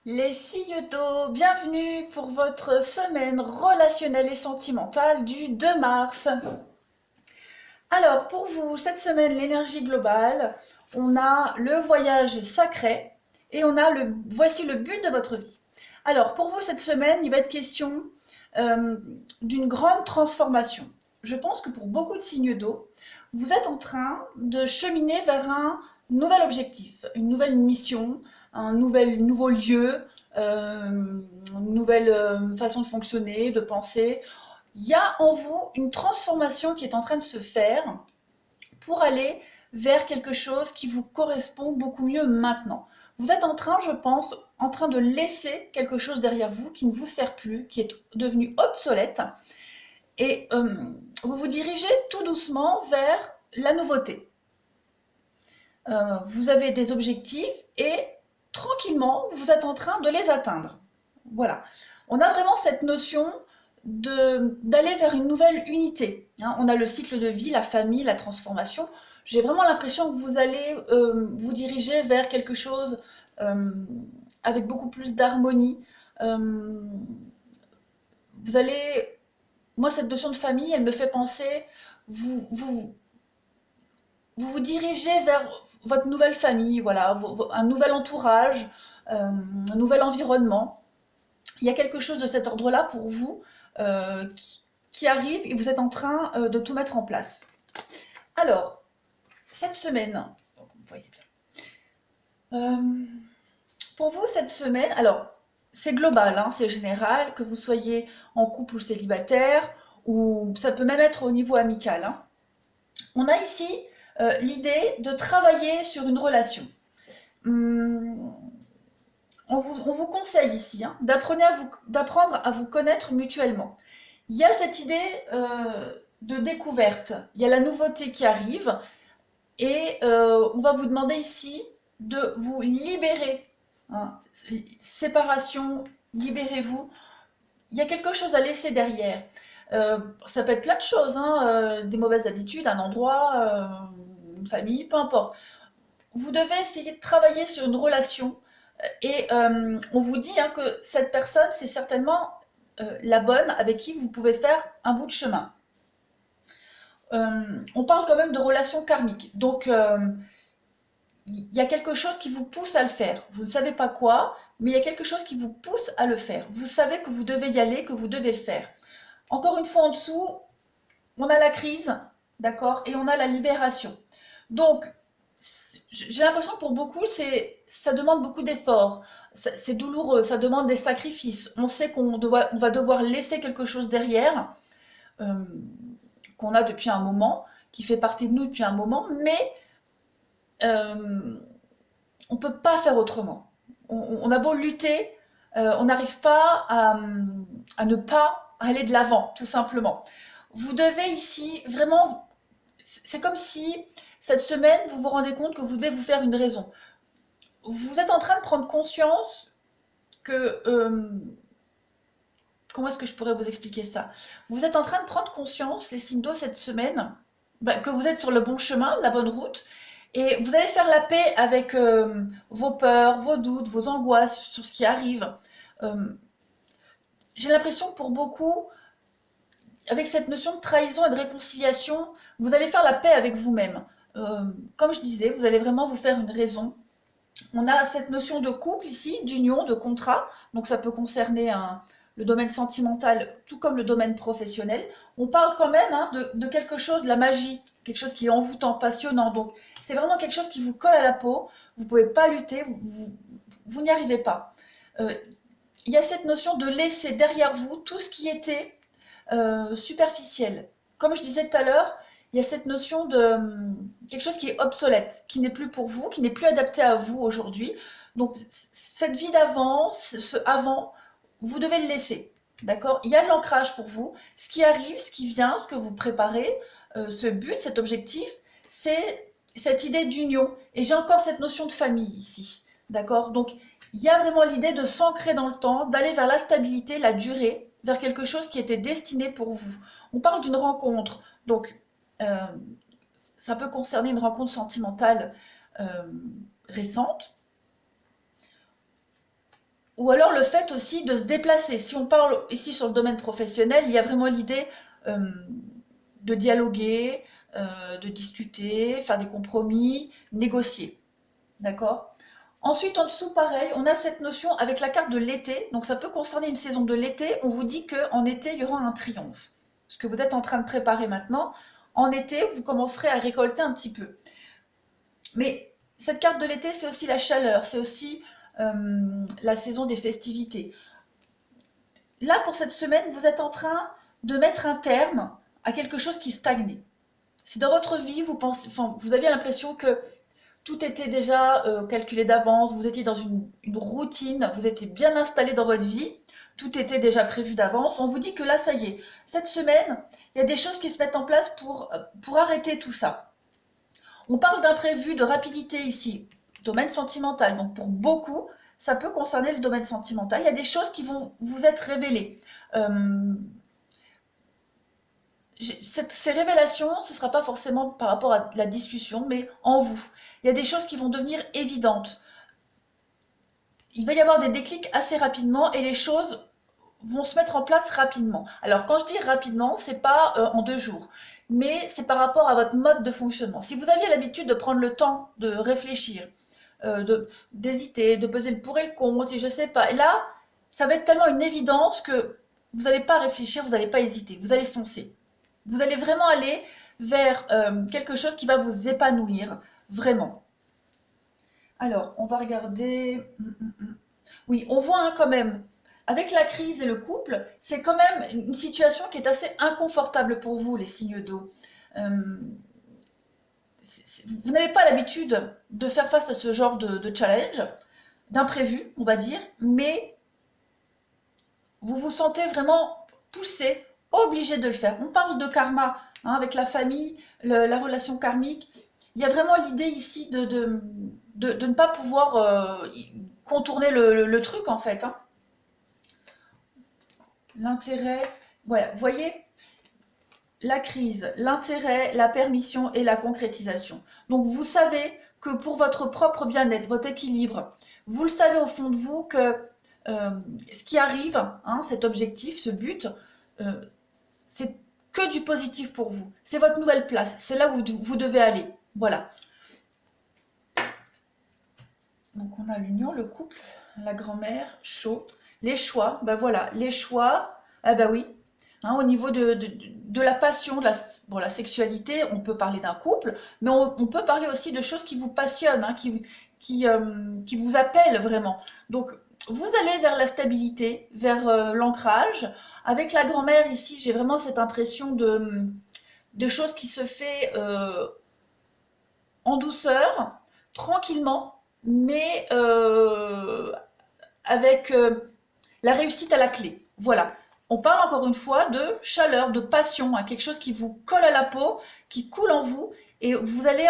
Les signes d'eau, bienvenue pour votre semaine relationnelle et sentimentale du 2 mars. Alors, pour vous, cette semaine, l'énergie globale, on a le voyage sacré et voici le but de votre vie. Alors, pour vous, cette semaine, il va être question euh, d'une grande transformation. Je pense que pour beaucoup de signes d'eau, vous êtes en train de cheminer vers un nouvel objectif, une nouvelle mission, nouveau lieu, une nouvelle façon de fonctionner, de penser. Il y a en vous une transformation qui est en train de se faire pour aller vers quelque chose qui vous correspond beaucoup mieux maintenant. Vous êtes en train, je pense, en train de laisser quelque chose derrière vous qui ne vous sert plus, qui est devenu obsolète, et vous vous dirigez tout doucement vers la nouveauté. Vous avez des objectifs et tranquillement, vous êtes en train de les atteindre. Voilà. On a vraiment cette notion d'aller vers une nouvelle unité. Hein. On a le cycle de vie, la famille, la transformation. J'ai vraiment l'impression que vous allez vous diriger vers quelque chose euh, avec beaucoup plus d'harmonie. Euh, vous allez, moi, cette notion de famille, elle me fait penser, vous, vous, vous vous dirigez vers votre nouvelle famille, voilà, un nouvel entourage, un nouvel environnement. Il y a quelque chose de cet ordre-là pour vous qui arrive et vous êtes en train de tout mettre en place. Alors, cette semaine, vous voyez bien. Pour vous, cette semaine, alors, c'est global, hein, c'est général, que vous soyez en couple ou célibataire, ou ça peut même être au niveau amical. Hein. On a ici l'idée de travailler sur une relation. Hum, on vous conseille ici hein, d'apprendre à vous connaître mutuellement. Il y a cette idée de découverte, il y a la nouveauté qui arrive et on va vous demander ici de vous libérer. Hein. Séparation, libérez-vous. Il y a quelque chose à laisser derrière. Ça peut être plein de choses, hein, des mauvaises habitudes, un endroit, une famille, peu importe. Vous devez essayer de travailler sur une relation et on vous dit hein, que cette personne, c'est certainement la bonne avec qui vous pouvez faire un bout de chemin. On parle quand même de relations karmiques. Donc, il y a quelque chose qui vous pousse à le faire. Vous ne savez pas quoi, mais il y a quelque chose qui vous pousse à le faire. Vous savez que vous devez y aller, que vous devez le faire. Encore une fois en dessous, on a la crise, d'accord, et on a la libération. Donc, j'ai l'impression que pour beaucoup, ça demande beaucoup d'efforts. C'est douloureux, ça demande des sacrifices. On sait on va devoir laisser quelque chose derrière, euh, qu'on a depuis un moment, qui fait partie de nous depuis un moment, mais euh, on ne peut pas faire autrement. On a beau lutter, on n'arrive pas à ne pas aller de l'avant, tout simplement. Vous devez ici vraiment, c'est comme si cette semaine, vous vous rendez compte que vous devez vous faire une raison. Vous êtes en train de prendre conscience que... comment est-ce que je pourrais vous expliquer ça? Vous êtes en train de prendre conscience, les signes d'eau, cette semaine, que vous êtes sur le bon chemin, la bonne route, et vous allez faire la paix avec vos peurs, vos doutes, vos angoisses sur ce qui arrive. Euh, J'ai l'impression que pour beaucoup, avec cette notion de trahison et de réconciliation, vous allez faire la paix avec vous-même. Comme je disais, vous allez vraiment vous faire une raison. On a cette notion de couple ici, d'union, de contrat, donc ça peut concerner le domaine sentimental tout comme le domaine professionnel. On parle quand même hein, de quelque chose, de la magie, quelque chose qui est envoûtant, passionnant. Donc c'est vraiment quelque chose qui vous colle à la peau, vous ne pouvez pas lutter, vous n'y arrivez pas. Euh, Il y a cette notion de laisser derrière vous tout ce qui était superficiel. Comme je disais tout à l'heure, il y a cette notion de quelque chose qui est obsolète, qui n'est plus pour vous, qui n'est plus adapté à vous aujourd'hui. Donc cette vie d'avant, ce avant, vous devez le laisser. D'accord? Il y a de l'ancrage pour vous. Ce qui arrive, ce qui vient, ce que vous préparez, ce but, cet objectif, c'est cette idée d'union. Et j'ai encore cette notion de famille ici. D'accord? Donc il y a vraiment l'idée de s'ancrer dans le temps, d'aller vers la stabilité, la durée, vers quelque chose qui était destiné pour vous. On parle d'une rencontre, donc euh, ça peut concerner une rencontre sentimentale euh, récente. ou alors le fait aussi de se déplacer. Si on parle ici sur le domaine professionnel, il y a vraiment l'idée euh, de dialoguer, de discuter, faire des compromis, négocier. D'accord? Ensuite, en dessous, pareil, on a cette notion avec la carte de l'été. Donc, ça peut concerner une saison de l'été. On vous dit qu'en été, il y aura un triomphe. Ce que vous êtes en train de préparer maintenant. En été, vous commencerez à récolter un petit peu. Mais cette carte de l'été, c'est aussi la chaleur, c'est aussi la saison des festivités. Là, pour cette semaine, vous êtes en train de mettre un terme à quelque chose qui stagnait. Si dans votre vie, vous aviez l'impression que tout était déjà calculé d'avance, vous étiez dans une routine, vous étiez bien installé dans votre vie, tout était déjà prévu d'avance, on vous dit que là, ça y est, cette semaine, il y a des choses qui se mettent en place pour arrêter tout ça. On parle d'imprévu, de rapidité ici, domaine sentimental. Donc pour beaucoup, ça peut concerner le domaine sentimental. Il y a des choses qui vont vous être révélées. Ces révélations, ce ne sera pas forcément par rapport à la discussion, mais en vous. Il y a des choses qui vont devenir évidentes. Il va y avoir des déclics assez rapidement et les choses vont se mettre en place rapidement. Alors quand je dis rapidement, c'est pas en 2 jours, mais c'est par rapport à votre mode de fonctionnement. Si vous aviez l'habitude de prendre le temps de réfléchir, d'hésiter, de peser le pour et le contre, et je sais pas, et là, ça va être tellement une évidence que vous n'allez pas réfléchir, vous n'allez pas hésiter, vous allez foncer. Vous allez vraiment aller vers quelque chose qui va vous épanouir, vraiment. Alors, on va regarder. Oui, on voit quand même, avec la crise et le couple, c'est quand même une situation qui est assez inconfortable pour vous, les signes d'eau. Euh, vous n'avez pas l'habitude de faire face à ce genre de challenge, d'imprévu, on va dire, mais vous vous sentez vraiment poussé, obligé de le faire. On parle de karma, hein, avec la famille, la relation karmique. Il y a vraiment l'idée ici de ne pas pouvoir contourner le truc, en fait. Hein. L'intérêt, voilà, vous voyez, la crise, l'intérêt, la permission et la concrétisation. Donc vous savez que pour votre propre bien-être, votre équilibre, vous le savez au fond de vous que ce qui arrive, hein, cet objectif, ce but, euh, c'est que du positif pour vous. C'est votre nouvelle place, c'est là où vous devez aller. Voilà. Donc on a l'union, le couple, la grand-mère, chaud. Les choix, ben voilà, les choix, ah ben oui. Hein, au niveau de la passion, la sexualité, on peut parler d'un couple, mais on peut parler aussi de choses qui vous passionnent, hein, qui vous appellent vraiment. Donc vous allez vers la stabilité, vers l'ancrage. Avec la grand-mère ici, j'ai vraiment cette impression de choses qui se fait en douceur, tranquillement, mais avec la réussite à la clé. Voilà. On parle encore une fois de chaleur, de passion, hein, quelque chose qui vous colle à la peau, qui coule en vous, et vous allez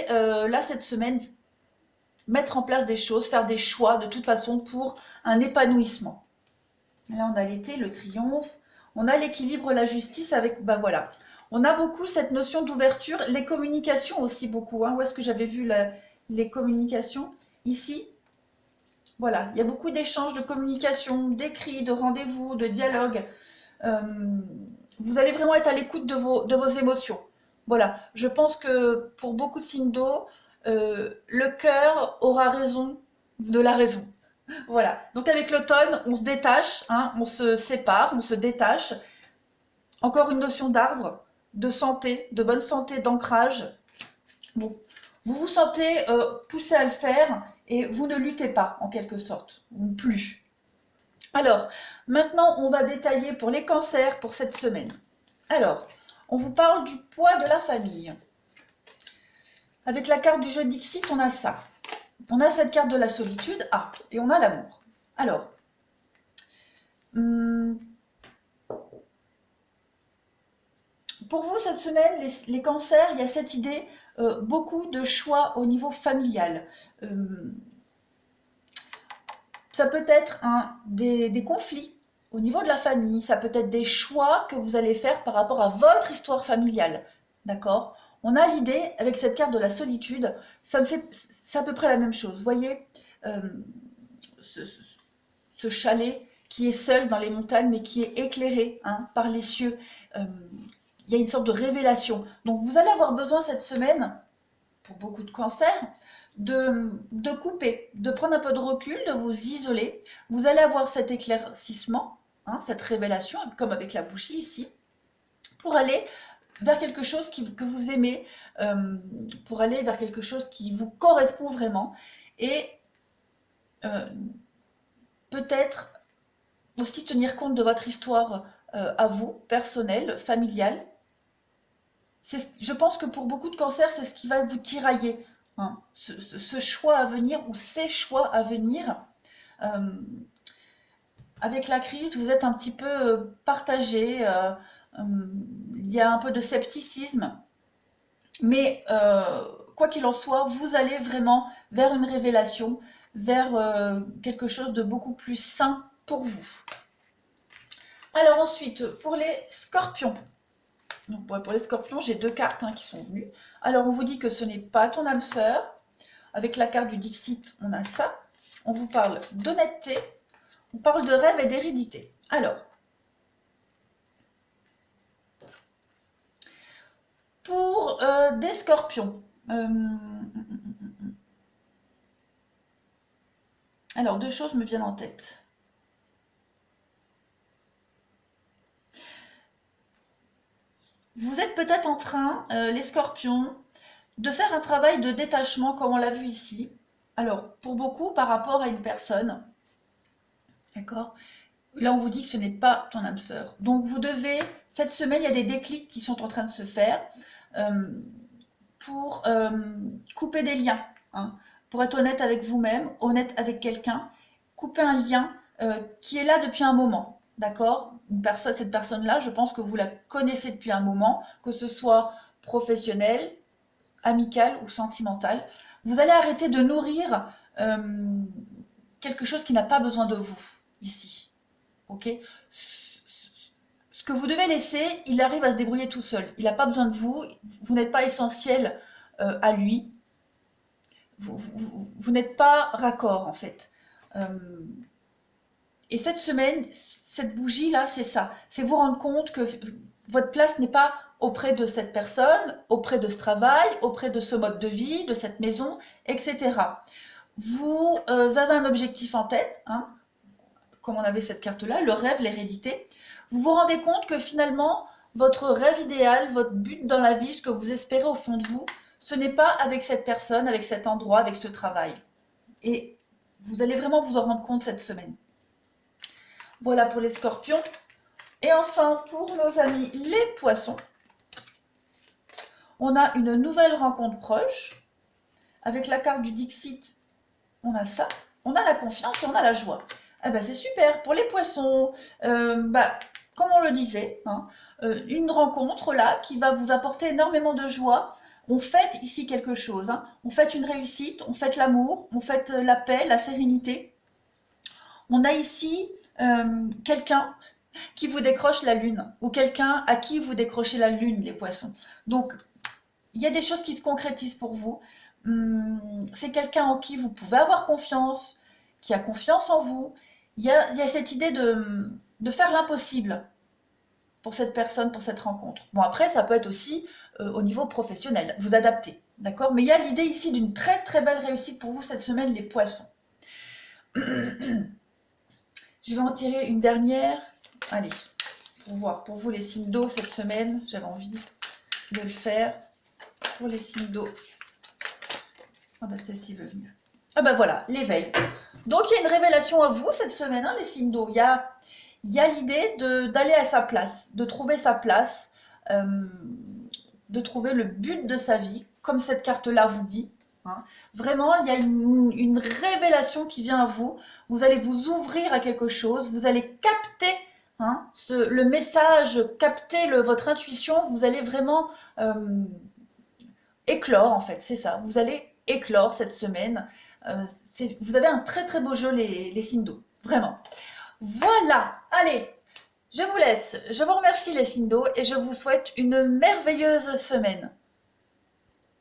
là cette semaine mettre en place des choses, faire des choix de toute façon pour un épanouissement. Là on a l'été, le triomphe, on a l'équilibre, la justice avec, ben voilà. On a beaucoup cette notion d'ouverture, les communications aussi beaucoup. Hein. Où est-ce que j'avais vu les communications? Ici. Voilà, il y a beaucoup d'échanges, de communication, d'écrits, de rendez-vous, de dialogues. Euh, vous allez vraiment être à l'écoute de vos émotions. Voilà, je pense que pour beaucoup de signes d'eau, le cœur aura raison de la raison. Voilà, donc avec l'automne, on se détache, hein, on se sépare, on se détache. Encore une notion d'arbre, de santé, de bonne santé, d'ancrage. Bon, vous vous sentez poussé à le faire et vous ne luttez pas en quelque sorte, ou plus. Alors, maintenant on va détailler pour les cancers pour cette semaine. Alors, on vous parle du poids de la famille. Avec la carte du jeu Dixit, on a ça. On a cette carte de la solitude, et on a l'amour. Alors, pour vous, cette semaine, les cancers, il y a cette idée, beaucoup de choix au niveau familial. Ça peut être des conflits au niveau de la famille, ça peut être des choix que vous allez faire par rapport à votre histoire familiale. D'accord? On a l'idée, avec cette carte de la solitude, c'est à peu près la même chose. Vous voyez, ce chalet qui est seul dans les montagnes, mais qui est éclairé hein, par les cieux. Il y a une sorte de révélation. Donc vous allez avoir besoin cette semaine, pour beaucoup de cancers, de couper, de prendre un peu de recul, de vous isoler. Vous allez avoir cet éclaircissement, hein, cette révélation, comme avec la bougie ici, pour aller vers quelque chose que vous aimez, pour aller vers quelque chose qui vous correspond vraiment. Et peut-être aussi tenir compte de votre histoire à vous, personnelle, familiale. Je pense que pour beaucoup de cancers, c'est ce qui va vous tirailler. Hein. Ce choix à venir ou ces choix à venir. Avec la crise, vous êtes un petit peu partagé. Il y a un peu de scepticisme. Mais quoi qu'il en soit, vous allez vraiment vers une révélation, vers quelque chose de beaucoup plus sain pour vous. Alors ensuite, pour les scorpions. Donc, pour les scorpions, j'ai 2 cartes hein, qui sont venues. Alors on vous dit que ce n'est pas ton âme sœur. Avec la carte du Dixit, on a ça. On vous parle d'honnêteté, on parle de rêve et d'hérédité. Alors, pour des scorpions, alors 2 choses me viennent en tête. Vous êtes peut-être en train, les scorpions, de faire un travail de détachement comme on l'a vu ici. Alors, pour beaucoup, par rapport à une personne, d'accord ? Là, on vous dit que ce n'est pas ton âme sœur. Donc, vous devez, cette semaine, il y a des déclics qui sont en train de se faire pour couper des liens. Hein, pour être honnête avec vous-même, honnête avec quelqu'un, couper un lien qui est là depuis un moment. D'accord ? Cette personne-là, je pense que vous la connaissez depuis un moment, que ce soit professionnel, amical ou sentimental. Vous allez arrêter de nourrir quelque chose qui n'a pas besoin de vous, ici. Ok ? Ce que vous devez laisser, il arrive à se débrouiller tout seul. Il n'a pas besoin de vous, vous n'êtes pas essentiel à lui. Vous n'êtes pas raccord, en fait. Et cette semaine, cette bougie-là, c'est ça. C'est vous rendre compte que votre place n'est pas auprès de cette personne, auprès de ce travail, auprès de ce mode de vie, de cette maison, etc. Vous avez un objectif en tête, hein, comme on avait cette carte-là, le rêve, l'hérédité. Vous vous rendez compte que finalement, votre rêve idéal, votre but dans la vie, ce que vous espérez au fond de vous, ce n'est pas avec cette personne, avec cet endroit, avec ce travail. Et vous allez vraiment vous en rendre compte cette semaine. Voilà pour les scorpions. Et enfin, pour nos amis les poissons, on a une nouvelle rencontre proche. Avec la carte du Dixit, on a ça. On a la confiance et on a la joie. Eh ben, c'est super. Pour les poissons, comme on le disait, hein, une rencontre là qui va vous apporter énormément de joie. On fête ici quelque chose. Hein. On fête une réussite, on fête l'amour, on fête la paix, la sérénité. On a ici quelqu'un qui vous décroche la lune ou quelqu'un à qui vous décrochez la lune, les poissons. Donc, il y a des choses qui se concrétisent pour vous. C'est quelqu'un en qui vous pouvez avoir confiance, qui a confiance en vous. Il y a cette idée de faire l'impossible pour cette personne, pour cette rencontre. Bon, après, ça peut être aussi au niveau professionnel, vous adapter, d'accord ? Mais il y a l'idée ici d'une très très belle réussite pour vous cette semaine, les poissons. Je vais en tirer une dernière. Allez, pour voir pour vous les signes d'eau cette semaine. J'avais envie de le faire. Pour les signes d'eau. Ah bah celle-ci veut venir. Ah bah voilà, l'éveil. Donc il y a une révélation à vous cette semaine, hein, les signes d'eau. Il y a l'idée d'aller à sa place, de trouver sa place, de trouver le but de sa vie, comme cette carte-là vous dit. Hein. Vraiment, il y a une révélation qui vient à vous. Vous allez vous ouvrir à quelque chose, vous allez capter hein, le message, capter votre intuition, vous allez vraiment éclore en fait, c'est ça. Vous allez éclore cette semaine. Vous avez un très très beau jeu les signes d'eau, vraiment. Voilà, allez, je vous laisse. Je vous remercie les signes d'eau et je vous souhaite une merveilleuse semaine.